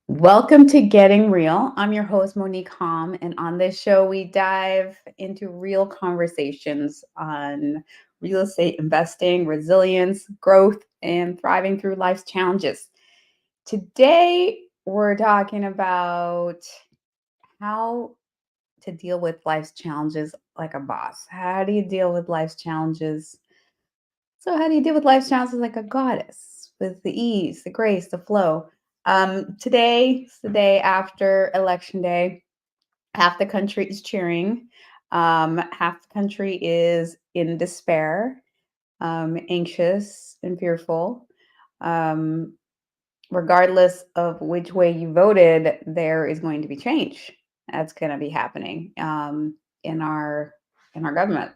Welcome to Getting Real. I'm your host, Monick Halm, and on this show, we dive into real conversations on real estate investing, resilience, growth, and thriving through life's challenges. Today, we're talking about how to deal with life's challenges like a boss. How do you deal with life's challenges? So, how do you deal with life's challenges like a goddess with the ease, the grace, the flow? Today is the day after Election Day. Half the country is cheering. Half the country is in despair, anxious, and fearful. Um, Regardless of which way you voted, there is going to be change that's going to be happening in our government.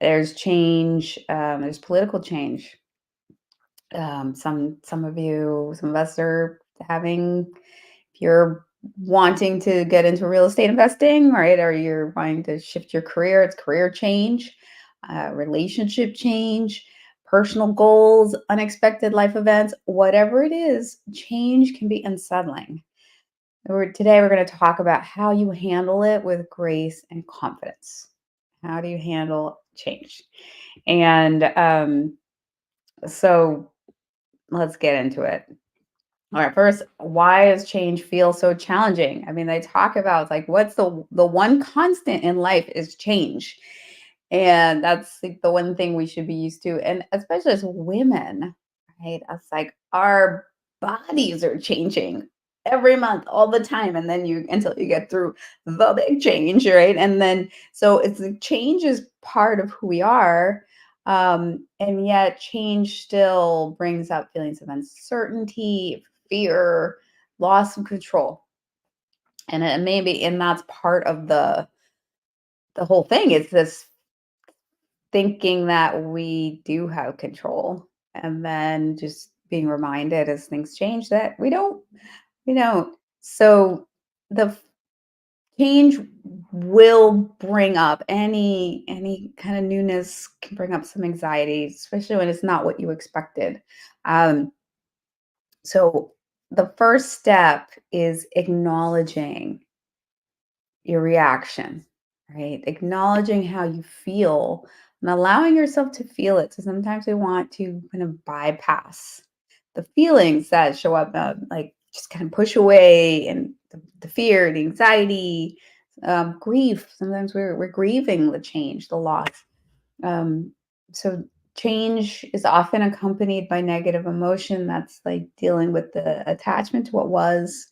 There's change. There's political change. Some of us are having, if you're wanting to get into real estate investing, right, or you're wanting to shift your career, it's career change, relationship change, personal goals, unexpected life events, whatever it is, change can be unsettling. Today we're going to talk about how you handle it with grace and confidence. How do you handle change? And so let's get into it. All right, first, why does change feel so challenging? I mean, they talk about like what's the one constant in life is change. And that's like the one thing we should be used to. And especially as women, right? It's like our bodies are changing every month, all the time. And then you until you get through the big change, right? And then so it's the change is part of who we are. And yet change still brings up feelings of uncertainty, fear, loss of control. And that's part of the whole thing is this thinking that we do have control and then just being reminded as things change that we don't. So the change will bring up any kind of newness can bring up some anxiety, especially when it's not what you expected. um so the first step is acknowledging your reaction, right? Acknowledging how you feel and allowing yourself to feel it. So sometimes we want to kind of bypass the feelings that show up, like just kind of push away, and the fear, the anxiety, grief. Sometimes we're grieving the change, the loss. Um, so change is often accompanied by negative emotion. That's like dealing with the attachment to what was,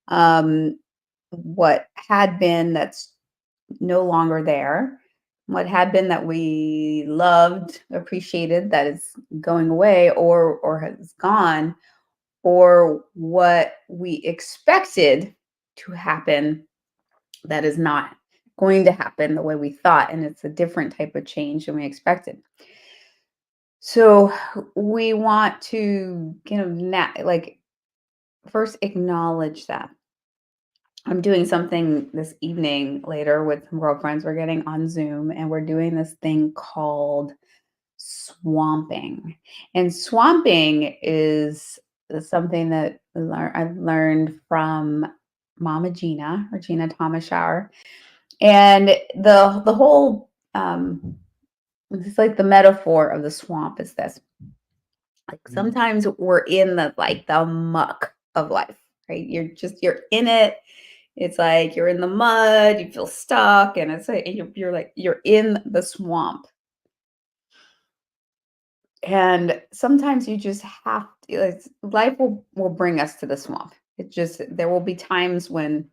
um, what had been that's no longer there, what had been that we loved, appreciated, that is going away or has gone, or what we expected to happen that is not going to happen the way we thought, and it's a different type of change than we expected. So we want to like first acknowledge that. I'm doing something this evening later with some girlfriends. We're getting on Zoom and we're doing this thing called swamping. And swamping is something that I've learned from Mama Gina, or Gina Thomas Shower. And the whole it's like the metaphor of the swamp is this. Like sometimes we're in the muck of life, right? You're in it. It's like you're in the mud, you feel stuck, and it's like you're like you're in the swamp. And sometimes you just have to, life will bring us to the swamp. It just there will be times when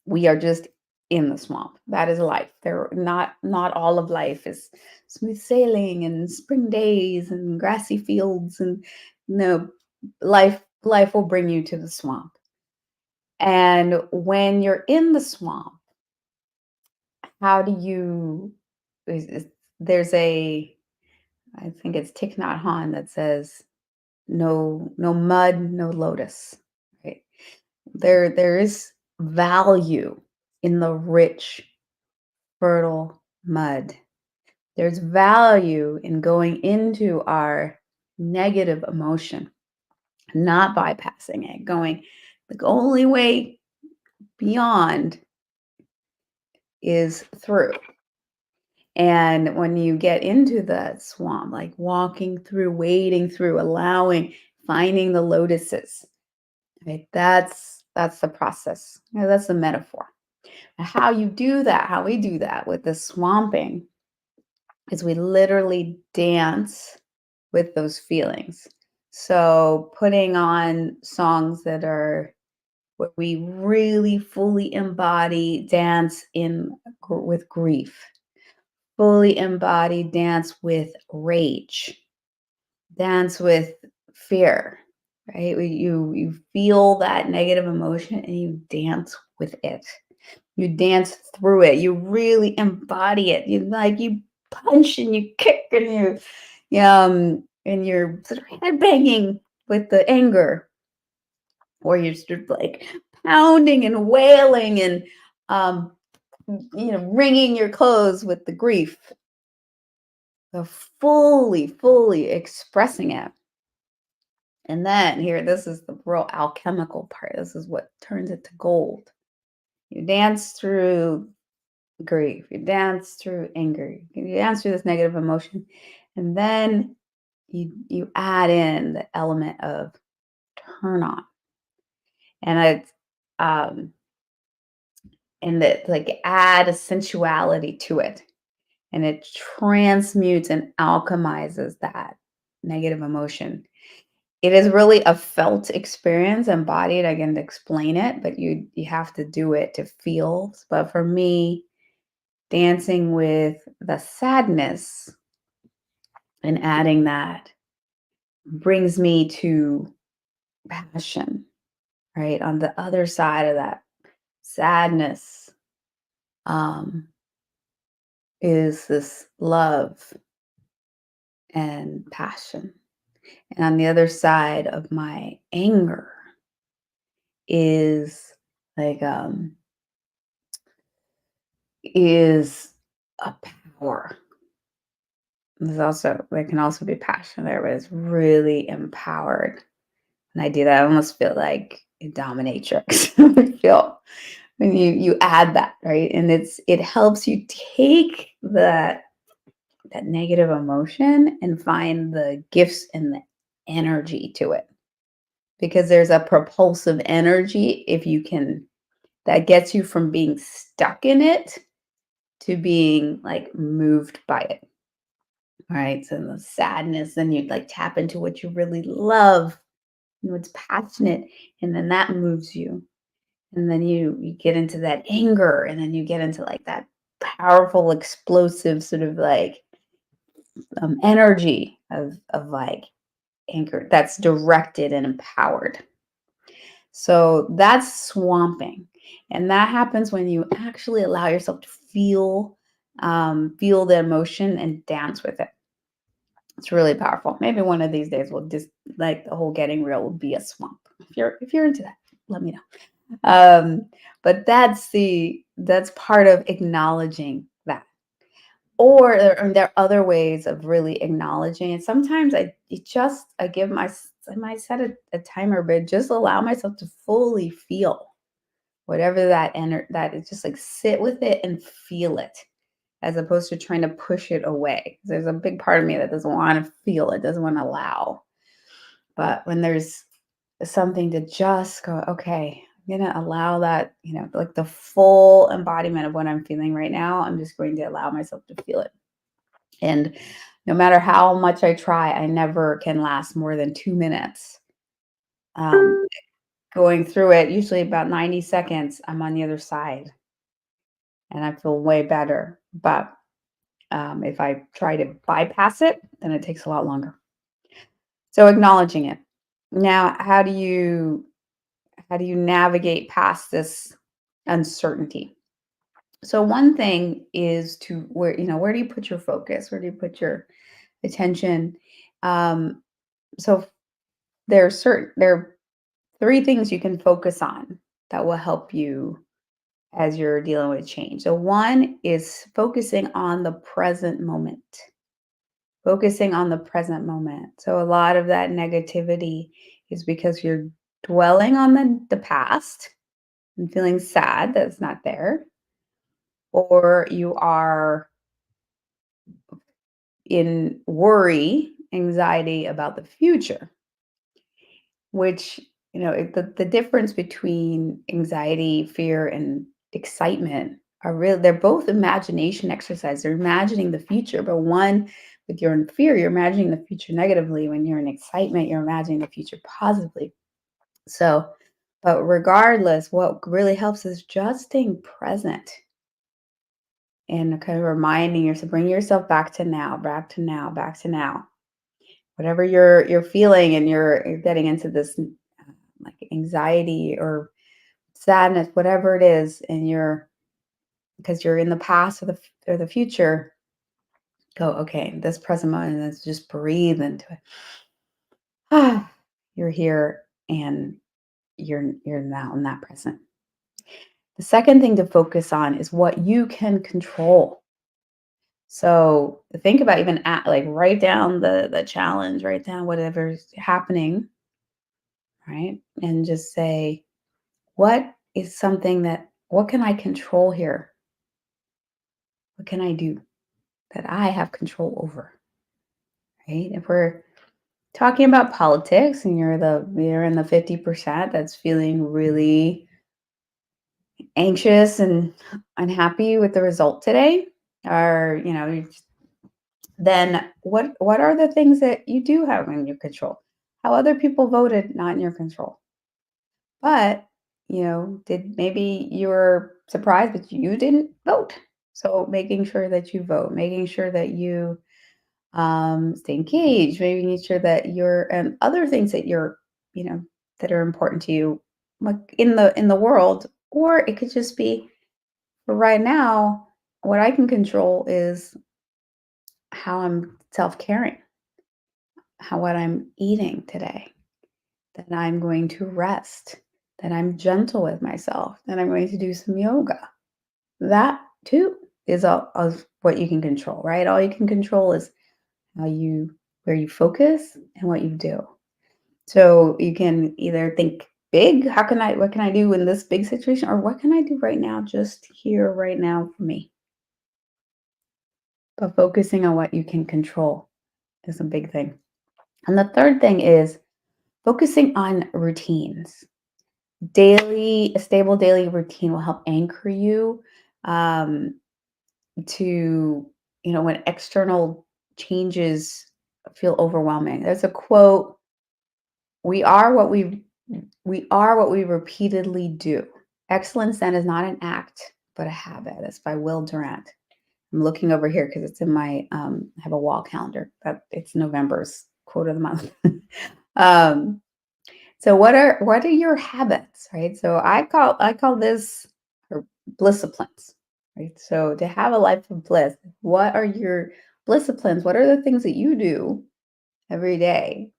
we are just in the swamp. That is life. Not all of life is smooth sailing and spring days and grassy fields, and no, life will bring you to the swamp. And when you're in the swamp, how do you there's a, I think it's Thich Nhat Hanh that says, no mud, no lotus, right? There is value in the rich, fertile mud. There's value in going into our negative emotion, not bypassing it, going The only way beyond is through. And when you get into that swamp, like walking through, wading through, allowing, finding the lotuses, right? That's the process. That's the metaphor. How you do that, how we do that with the swamping is we literally dance with those feelings. So putting on songs that are where we really fully embody dance with grief, fully embody dance with rage, dance with fear, right? You feel that negative emotion and you dance with it. You dance through it. You really embody it. You punch and you kick and you're sort of headbanging with the anger, or you're sort of like pounding and wailing and um, wringing your clothes with the grief. So fully expressing it. And then here, this is the real alchemical part. This is what turns it to gold. You dance through grief, you dance through anger, you dance through this negative emotion, and then you add in the element of turn on. And it's um and that like add a sensuality to it, and it transmutes and alchemizes that negative emotion. It is really a felt experience, embodied. I can explain it, but you have to do it to feel. But for me, dancing with the sadness and adding that brings me to passion, right? On the other side of that sadness um, is this love and passion. And on the other side of my anger is like is a power. There can also be passion there, but it's really empowered. And I do that, I almost feel like a dominatrix. I feel when you add that, right? And it helps you take that negative emotion and find the gifts and the energy to it. Because there's a propulsive energy if you can that gets you from being stuck in it to being like moved by it. Right. So the sadness, then you like tap into what you really love and what's passionate, and then that moves you. And then you get into that anger, and then you get into like that powerful, explosive sort of like energy of like anger that's directed and empowered. So that's swamping. And that happens when you actually allow yourself to feel the emotion and dance with it. It's really powerful. Maybe one of these days we'll just like the whole getting real will be a swamp. If you're into that, let me know. But that's part of acknowledging that. Or there are other ways of really acknowledging it. Sometimes I might set a timer, but just allow myself to fully feel whatever that is, just like sit with it and feel it, as opposed to trying to push it away. There's a big part of me that doesn't want to feel it, doesn't want to allow. But when there's something to just go, okay, I'm going to allow that, like the full embodiment of what I'm feeling right now. I'm just going to allow myself to feel it. And no matter how much I try, I never can last more than 2 minutes going through it. Usually about 90 seconds, I'm on the other side and I feel way better. But if I try to bypass it, then it takes a lot longer. So acknowledging it. Now, how do you navigate past this uncertainty? So one thing is to where do you put your focus? Where do you put your attention? Um, so there are three things you can focus on that will help you as you're dealing with change. So one is focusing on the present moment. Focusing on the present moment. So a lot of that negativity is because you're dwelling on the past and feeling sad that it's not there, or you are in worry, anxiety about the future, which, the difference between anxiety, fear, and excitement are real. They're both imagination exercise. They're imagining the future, but one with your fear, you're imagining the future negatively. When you're in excitement, you're imagining the future positively. So, but regardless, what really helps is just staying present and kind of reminding yourself, bring yourself back to now, back to now, back to now. Whatever you're feeling, and you're getting into this like anxiety or sadness, whatever it is, and you're because you're in the past or the future, go, okay, this present moment, let's just breathe into it. You're here, and you're now in that present. The second thing to focus on is what you can control. So think about, even like write down the challenge, write down whatever's happening, right? And just say, what can I control here? What can I do that I have control over? Right? If we're talking about politics and you're in the 50% that's feeling really anxious and unhappy with the result today, or then what are the things that you do have in your control? How other people voted, not in your control. But, did maybe you were surprised, but you didn't vote. So making sure that you vote, making sure that you stay engaged, making sure that you're, and other things that you know, that are important to you, like in the world. Or it could just be, for right now, what I can control is how I'm self-caring, how what I'm eating today, that I'm going to rest, that I'm gentle with myself, that I'm going to do some yoga. That too is all of what you can control, right? All you can control is where you focus and what you do. So you can either think big, what can I do in this big situation? Or what can I do right now, just here, right now for me? But focusing on what you can control is a big thing. And the third thing is focusing on routines. A stable daily routine will help anchor you, um, to, when external changes feel overwhelming. There's a quote: "We are what we repeatedly do. Excellence then is not an act, but a habit." That's by Will Durant. I'm looking over here because it's in my I have a wall calendar, but it's November's quote of the month. um, So what are your habits, right? So I call this or blissciplines, right? So to have a life of bliss, what are your blissciplines? What are the things that you do every day?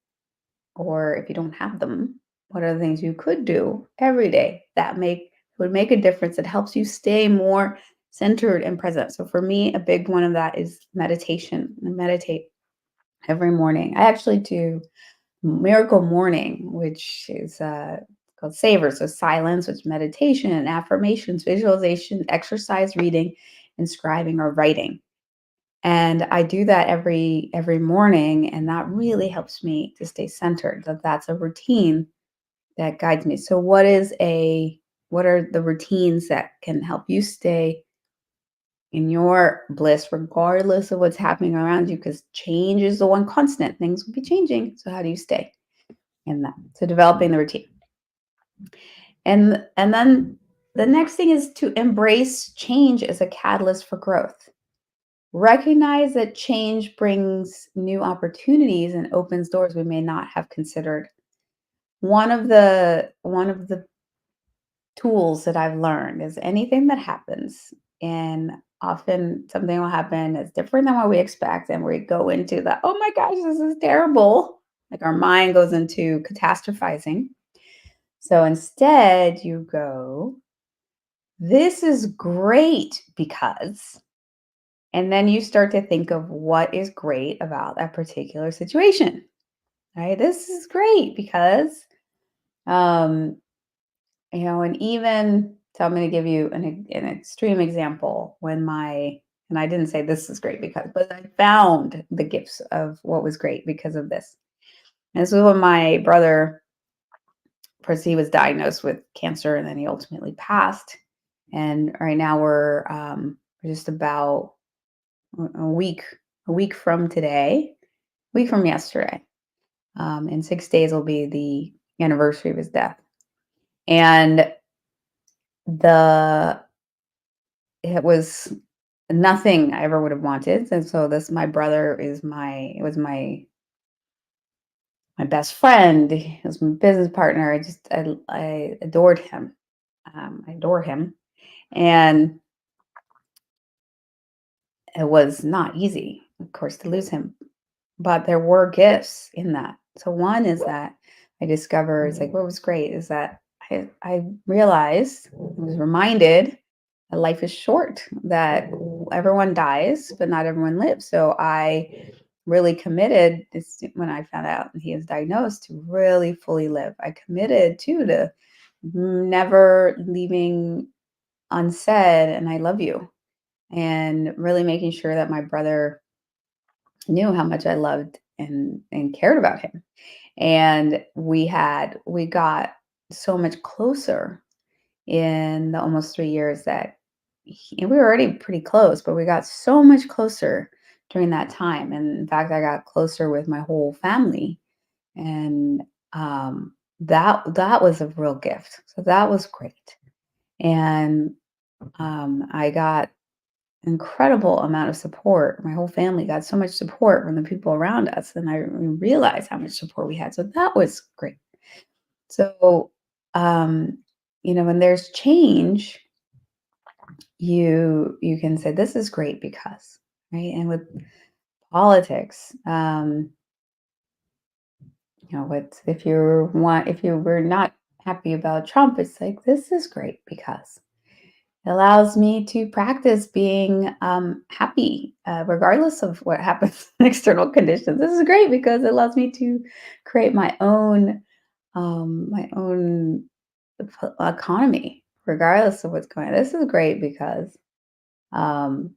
Or if you don't have them, what are the things you could do every day that would make a difference, that helps you stay more centered and present? So for me, a big one of that is meditation. I meditate every morning. I actually do Miracle Morning, which is called Savor. So silence, which is meditation, affirmations, visualization, exercise, reading, and scribing or writing. And I do that every morning, and that really helps me to stay centered. That's a routine that guides me. So what are the routines that can help you stay in your bliss regardless of what's happening around you? Because change is the one constant. Things will be changing. So how do you stay in that? So developing the routine. And then the next thing is to embrace change as a catalyst for growth. Recognize that change brings new opportunities and opens doors we may not have considered. One of the tools that I've learned is anything that happens, and often something will happen that's different than what we expect, and we go into the, oh my gosh, this is terrible. Like our mind goes into catastrophizing. So instead, you go, this is great because, and then you start to think of what is great about that particular situation, right? This is great because Um, and even so, I'm going to give you an extreme example when and I didn't say this is great because, but I found the gifts of what was great because of this. And this was when my brother, first he was diagnosed with cancer and then he ultimately passed. And right now we're just about a week, a week from today, week from yesterday. In 6 days will be the anniversary of his death. And the it was nothing I ever would have wanted. And so this my brother is was my best friend. He was my business partner. I adored him. I adore him. And it was not easy, of course, to lose him. But there were gifts in that. So one is that I discovered it's like what was great is that I realized, I was reminded that life is short, that everyone dies, but not everyone lives. So I really committed this when I found out he was diagnosed to really fully live. I committed to never leaving unsaid and I love you and really making sure that my brother knew how much I loved and cared about him. And we got so much closer in the almost 3 years and we were already pretty close, but we got so much closer during that time. And in fact, I got closer with my whole family. And that was a real gift. So that was great. And I got incredible amount of support. My whole family got so much support from the people around us, and I realized how much support we had. So that was great. So, um, when there's change, you can say this is great because, right? And with politics, what if you were not happy about Trump, it's like this is great because it allows me to practice being happy, regardless of what happens in external conditions. This is great because it allows me to create my own economy, regardless of what's going on. This is great because, um,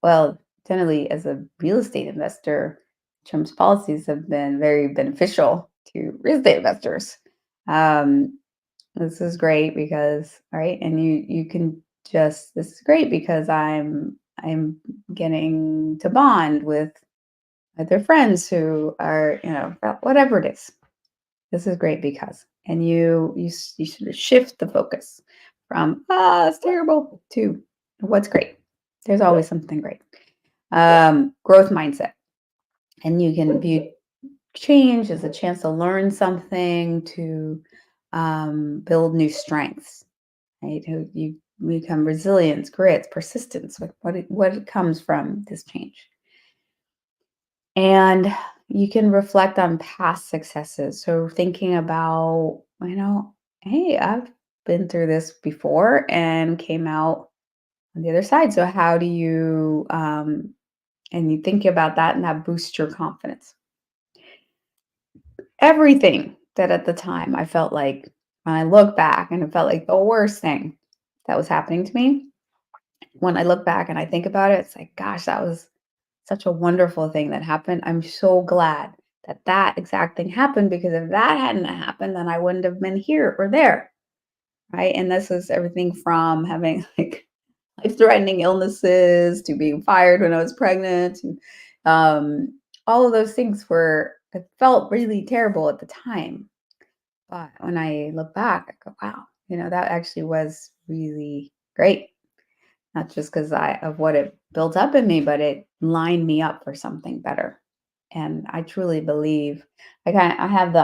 well, generally, as a real estate investor, Trump's policies have been very beneficial to real estate investors. Um, this is great because, all right, and you can just this is great because I'm getting to bond with other friends who are, whatever it is. This is great because, and you should shift the focus from it's terrible to what's great. There's always something great. Growth mindset, and you can view change as a chance to learn something, to build new strengths, right? You become resilience, grit, persistence. What comes from this change, and you can reflect on past successes. So thinking about, hey, I've been through this before and came out on the other side. So how do you and you think about that, and that boosts your confidence. Everything that at the time I felt like when I look back and it felt like the worst thing that was happening to me, when I look back and I think about it, it's like, gosh, that was such a wonderful thing that happened. I'm so glad that that exact thing happened because if that hadn't happened, then I wouldn't have been here or there. Right. And this is everything from having like life-threatening illnesses to being fired when I was pregnant. To, all of those things it felt really terrible at the time. But when I look back, I go, wow, that actually was really great. Not just because of what it built up in me, but it lined me up for something better. And I truly believe, I have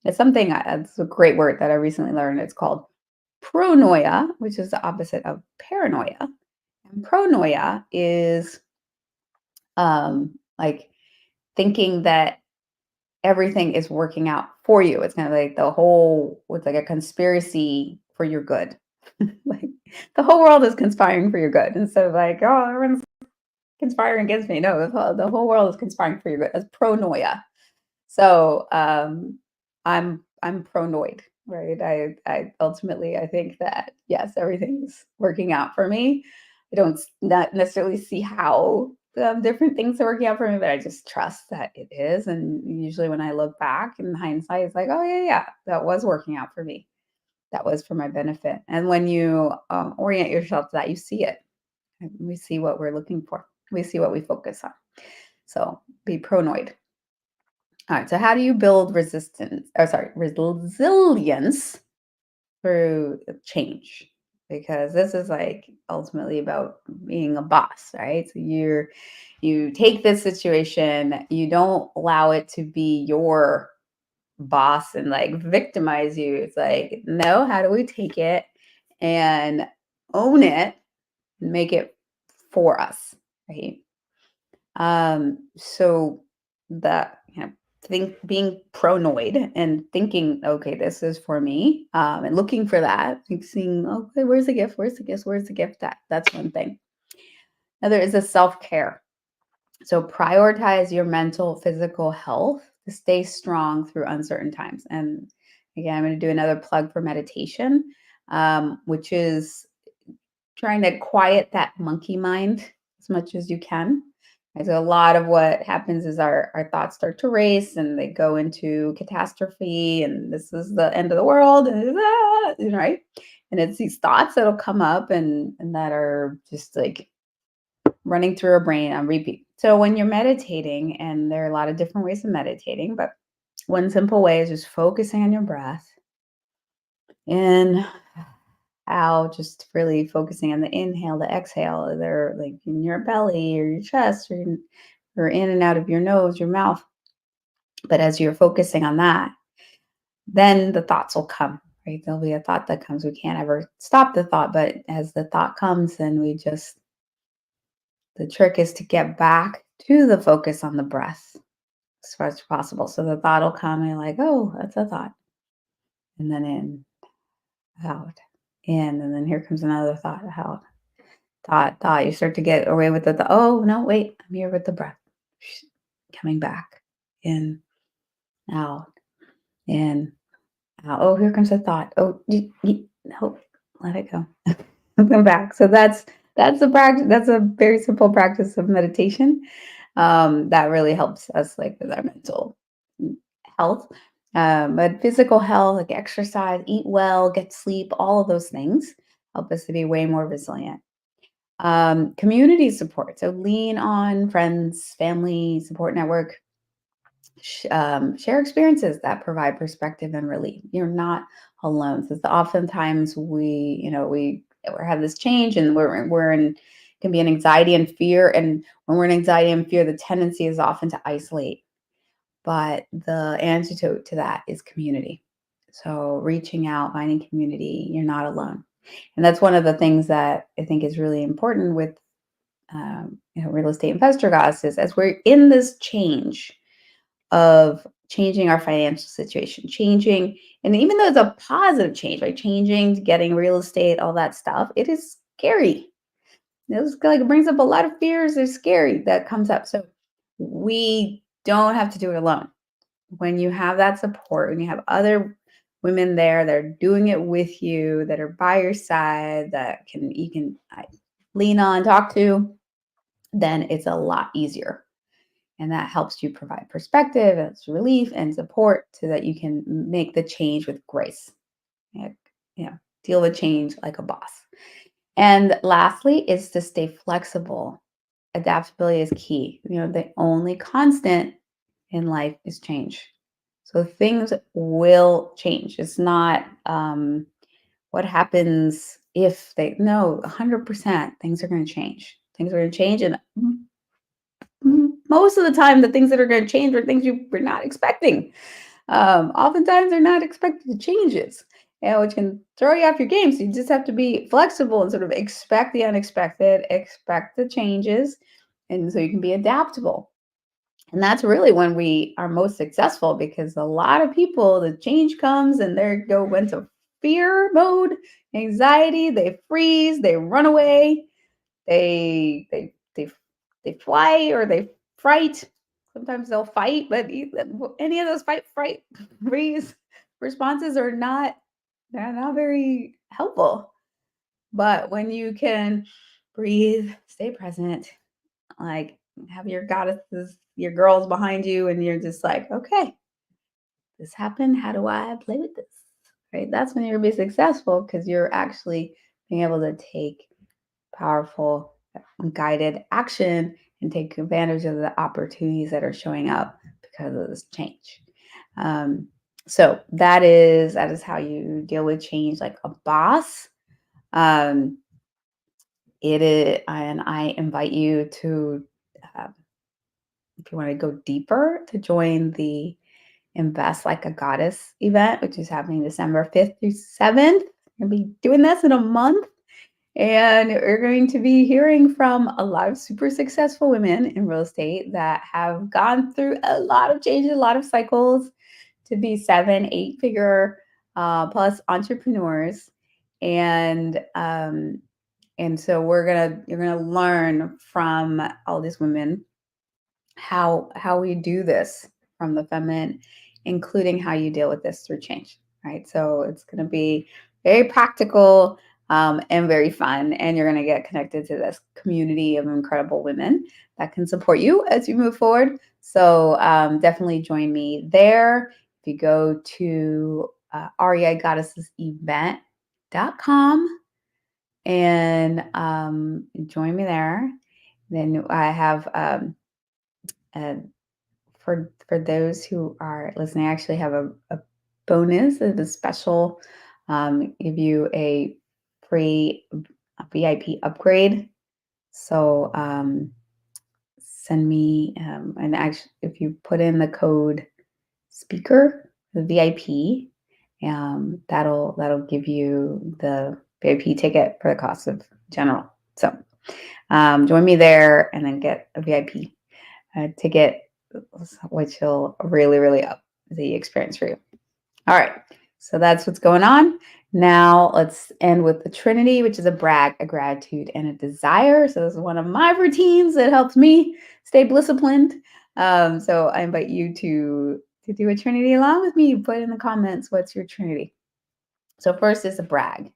it's it's a great word that I recently learned. It's called pronoia, which is the opposite of paranoia. And pronoia is like thinking that everything is working out for you. It's kind of like it's like a conspiracy for your good. Like the whole world is conspiring for your good. Instead of like, oh, everyone's conspiring against me. No, the whole world is conspiring for your good. That's pronoia. So I I'm pronoid, right? I ultimately I think that yes, everything's working out for me. I don't not necessarily see how different things are working out for me, but I just trust that it is. And usually when I look back in hindsight, it's like, oh yeah, yeah, that was working out for me. That was for my benefit. And when you orient yourself to that, you see it. And we see what we're looking for. We see what we focus on. So be pronoid. All right. So how do you build resistance? Or sorry, resilience through change? Because this is like ultimately about being a boss, right? So you take this situation, you don't allow it to be your boss and like victimize you. It's like, no, how do we take it and own it and make it for us, right? So that think being pronoid and thinking, okay, this is for me, and looking for that, like seeing, okay, where's the gift? Where's the gift? Where's the gift? That's one thing. Another is a self-care. So prioritize your mental, physical health to stay strong through uncertain times. And again, I'm going to do another plug for meditation, which is trying to quiet that monkey mind as much as you can. And so a lot of what happens is our thoughts start to race and they go into catastrophe and this is the end of the world and right. And it's these thoughts that'll come up and that are just like running through our brain on repeat. So when you're meditating, and there are a lot of different ways of meditating, but one simple way is just focusing on your breath in, out, just really focusing on the inhale, the exhale. They're like in your belly or your chest or in and out of your nose, your mouth. But as you're focusing on that, then the thoughts will come, right? There'll be a thought that comes. We can't ever stop the thought, but as the thought comes, then the trick is to get back to the focus on the breath as far as possible. So the thought will come and you're like, oh, that's a thought. And then in, out, in, and then here comes another thought, out, thought. You start to get away with the, oh, no, wait, I'm here with the breath. Coming back, in, out, in, out. Oh, here comes a thought. Oh, no, let it go. Come back. So that's a practice. That's a very simple practice of meditation. That really helps us like with our mental health. But physical health, like exercise, eat well, get sleep, all of those things help us to be way more resilient. Community support. So lean on friends, family, support network. Share experiences that provide perspective and relief. You're not alone. So oftentimes we have this change and we're in can be an anxiety and fear. And when we're in anxiety and fear, the tendency is often to isolate. But the antidote to that is community. So reaching out, finding community, you're not alone. And that's one of the things that I think is really important with real estate investor gods is as we're in this change of changing our financial situation, changing, and even though it's a positive change, right? Changing, getting real estate, all that stuff, it is scary. It's like it brings up a lot of fears. It's scary that comes up. So we don't have to do it alone. When you have that support, when you have other women there that are doing it with you, that are by your side, that you can lean on, talk to, then it's a lot easier. And that helps you provide perspective, it's relief and support so that you can make the change with grace. Yeah, deal with change like a boss. And lastly is to stay flexible. Adaptability is key. The only constant in life is change. So things will change. It's not what happens if they, no, 100% things are going to change. Things are going to change. And most of the time, the things that are going to change are things you were not expecting. Oftentimes, they're not expected changes, which can throw you off your game. So you just have to be flexible and sort of expect the unexpected, expect the changes, and so you can be adaptable. And that's really when we are most successful because a lot of people, the change comes and they go into fear mode, anxiety, they freeze, they run away, they fly or they fright. Sometimes they'll fight, but any of those fight, fright, freeze, responses are not, they're not very helpful. But when you can breathe, stay present, like have your goddesses, your girls behind you, and you're just like, okay, this happened. How do I play with this? Right? That's when you're gonna be successful because you're actually being able to take powerful, guided action and take advantage of the opportunities that are showing up because of this change. Um, so that is how you deal with change like a boss. Um, it is, and I invite you to, uh, if you want to go deeper, to join the Invest Like a Goddess event, which is happening December 5th through 7th. We're going to be doing this in a month. And we're going to be hearing from a lot of super successful women in real estate that have gone through a lot of changes, a lot of cycles to be 7, 8 figure plus entrepreneurs. And so you're gonna learn from all these women how we do this from the feminine, including how you deal with this through change, right? So it's going to be very practical and very fun, and you're going to get connected to this community of incredible women that can support you as you move forward. So definitely join me there. If you go to reigoddessesevent.com and join me there. Then I have uh, for those who are listening, I actually have a bonus, a special, give you a free VIP upgrade. So send me, and actually, if you put in the code speaker, the VIP, that'll give you the VIP ticket for the cost of general. So join me there and then get a VIP ticket, which will really, really up the experience for you. All right. So that's what's going on. Now let's end with the Trinity, which is a brag, a gratitude, and a desire. So this is one of my routines that helps me stay disciplined. So I invite you to do a Trinity along with me. Put in the comments what's your Trinity. So first is a brag.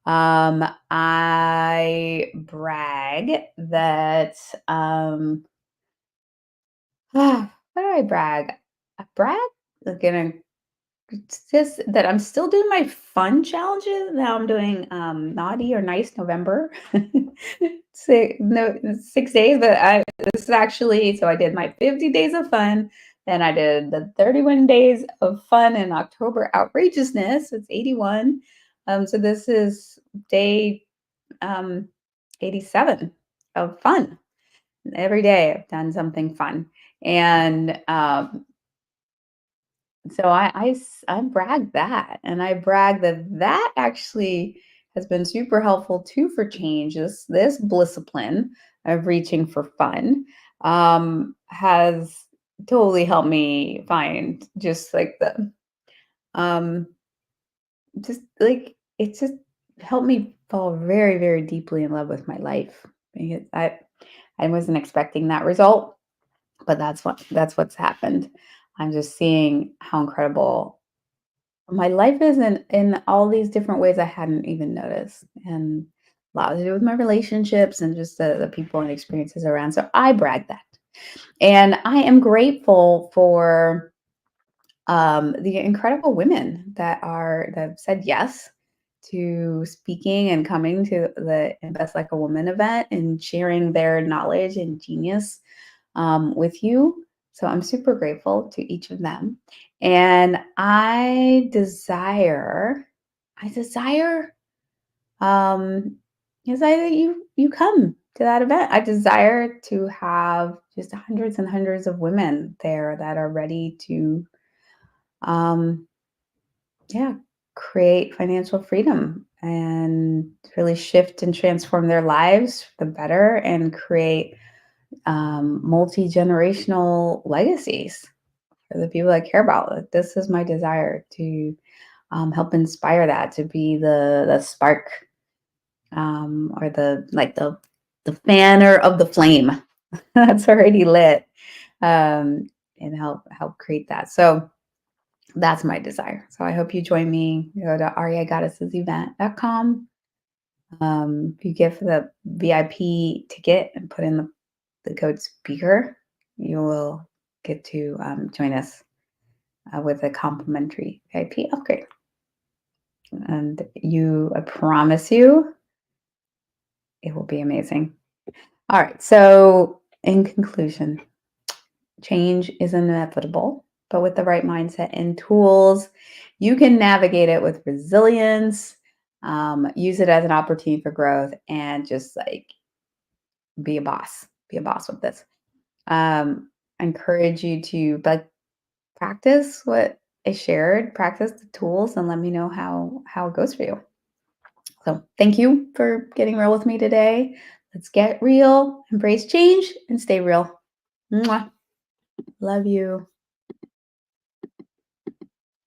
I brag that what do I brag? I brag again. It's just that I'm still doing my fun challenges. Now I'm doing naughty or nice November. 6 days, but this is actually, so I did my 50 days of fun. Then I did the 31 days of fun in October outrageousness. It's 81. So this is day um 87 of fun. Every day I've done something fun. And so I brag that, and I brag that that actually has been super helpful too for change. This discipline of reaching for fun has totally helped me find just like the um just like it's just helped me fall very, very deeply in love with my life. Because I wasn't expecting that result, but that's what's happened. I'm just seeing how incredible my life is in all these different ways I hadn't even noticed, and a lot to do with my relationships and just the people and experiences around. So I brag that, and I am grateful for the incredible women that have said yes to speaking and coming to the Invest Like a Woman event and sharing their knowledge and genius with you. So I'm super grateful to each of them. And I desire, desire that you come to that event. I desire to have just hundreds and hundreds of women there that are ready to, um, yeah, create financial freedom and really shift and transform their lives for the better and create multi-generational legacies for the people I care about. Like, this is my desire to help inspire that, to be the spark, or the fanner of the flame that's already lit, and help create that. So That's my desire. So I hope you join me. Go to ariagoddessesevent.com. If you give the VIP ticket and put in the code speaker, you will get to join us with a complimentary VIP upgrade. And I promise you, it will be amazing. All right. So, in conclusion, change is inevitable, but with the right mindset and tools, you can navigate it with resilience, use it as an opportunity for growth, and just like be a boss with this. I encourage you to practice what I shared, practice the tools, and let me know how it goes for you. So thank you for getting real with me today. Let's get real, embrace change, and stay real. Mwah. Love you.